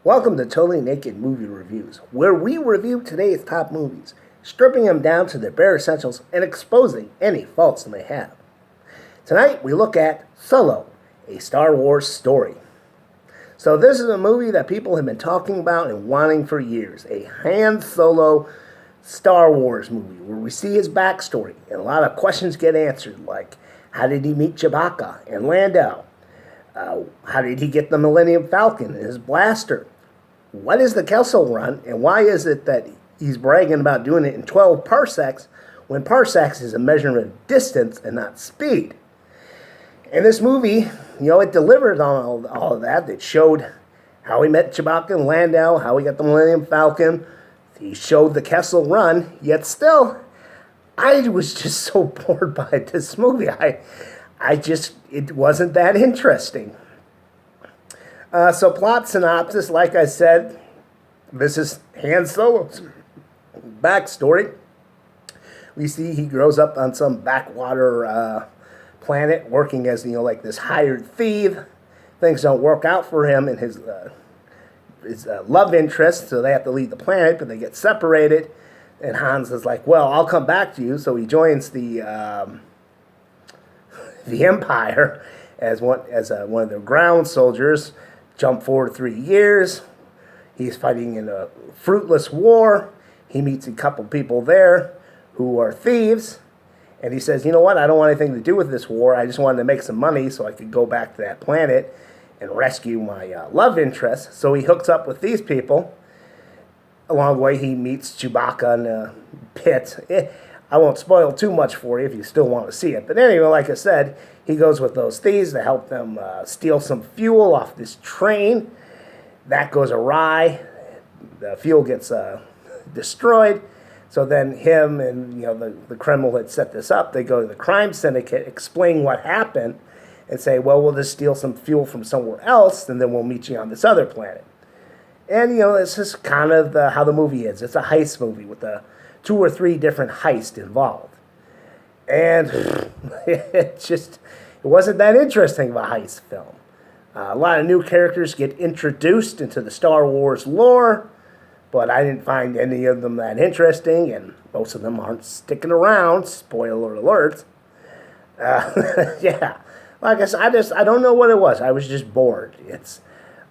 Welcome to Totally Naked Movie Reviews, where we review today's top movies, stripping them down to their bare essentials and exposing any faults they may have. Tonight we look at Solo, a Star Wars story. So this is a movie that people have been talking about and wanting for years, a Han Solo Star Wars movie where we see his backstory and a lot of questions get answered, like how did he meet Chewbacca and Lando? How did he get the Millennium Falcon and his blaster? What is the Kessel Run, and why is it that he's bragging about doing it in 12 parsecs when parsecs is a measurement of distance and not speed? In this movie, it delivered on all of that. It showed how he met Chewbacca and Lando, how he got the Millennium Falcon. He showed the Kessel Run, yet still, I was just so bored by this movie. It wasn't that interesting. So plot synopsis, like I said, this is Han Solo's backstory. We see he grows up on some backwater planet working as, like this hired thief. Things don't work out for him and his love interest, so they have to leave the planet, but they get separated. And Hans is like, well, I'll come back to you. So he joins the Empire as one of their ground soldiers. Jump forward 3 years. He's fighting in a fruitless war. He meets a couple people there who are thieves. And he says, you know what, I don't want anything to do with this war. I just wanted to make some money so I could go back to that planet and rescue my love interest. So he hooks up with these people. Along the way, he meets Chewbacca in a pit. I won't spoil too much for you if you still want to see it. But anyway, like I said, he goes with those thieves to help them steal some fuel off this train. That goes awry. The fuel gets destroyed. So then him and the criminal that set this up, they go to the crime syndicate, explain what happened, and say, well, we'll just steal some fuel from somewhere else, and then we'll meet you on this other planet. And, this is kind of how the movie is. It's a heist movie with 2 or 3 different heists involved. And it wasn't that interesting of a heist film. A lot of new characters get introduced into the Star Wars lore, but I didn't find any of them that interesting, and most of them aren't sticking around. Spoiler alert. Yeah. Like I said, I don't know what it was. I was just bored.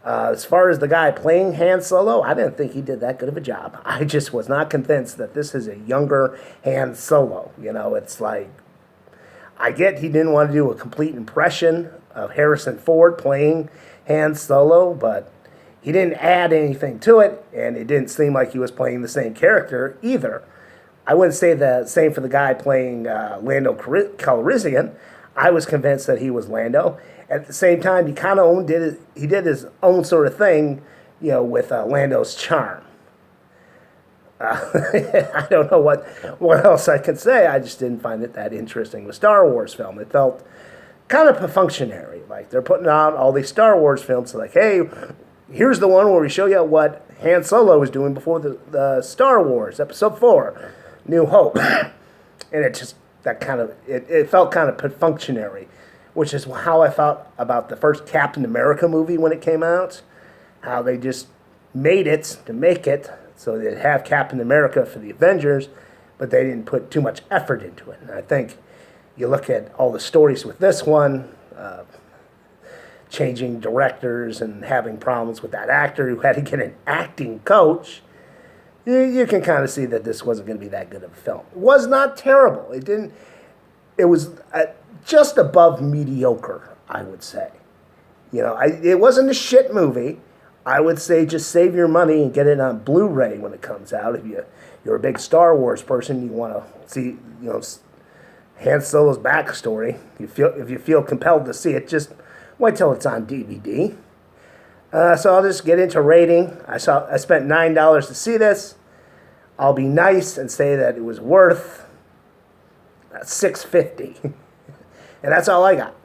As far as the guy playing Han Solo, I didn't think he did that good of a job. I just was not convinced that this is a younger Han Solo. It's like, I get he didn't want to do a complete impression of Harrison Ford playing Han Solo, but he didn't add anything to it, and it didn't seem like he was playing the same character either. I wouldn't say the same for the guy playing Lando Calrissian. I was convinced that he was Lando. At the same time, he kind of did his own sort of thing, with Lando's charm. I don't know what else I can say. I just didn't find it that interesting with Star Wars film. It felt kind of functionary. Like they're putting out all these Star Wars films, like, hey, here's the one where we show you what Han Solo was doing before the Star Wars Episode 4, New Hope, and it felt kind of functionary. Which is how I felt about the first Captain America movie when it came out. How they just made it to make it, so they'd have Captain America for the Avengers, but they didn't put too much effort into it. And I think you look at all the stories with this one, changing directors and having problems with that actor who had to get an acting coach, you can kind of see that this wasn't going to be that good of a film. It was not terrible. It was just above mediocre, I would say. It wasn't a shit movie. I would say just save your money and get it on Blu-ray when it comes out. If you're a big Star Wars person, you want to see Han Solo's backstory. If you feel compelled to see it, just wait till it's on DVD. So I'll just get into rating. I spent $9 to see this. I'll be nice and say that it was worth $6.50. And that's all I got.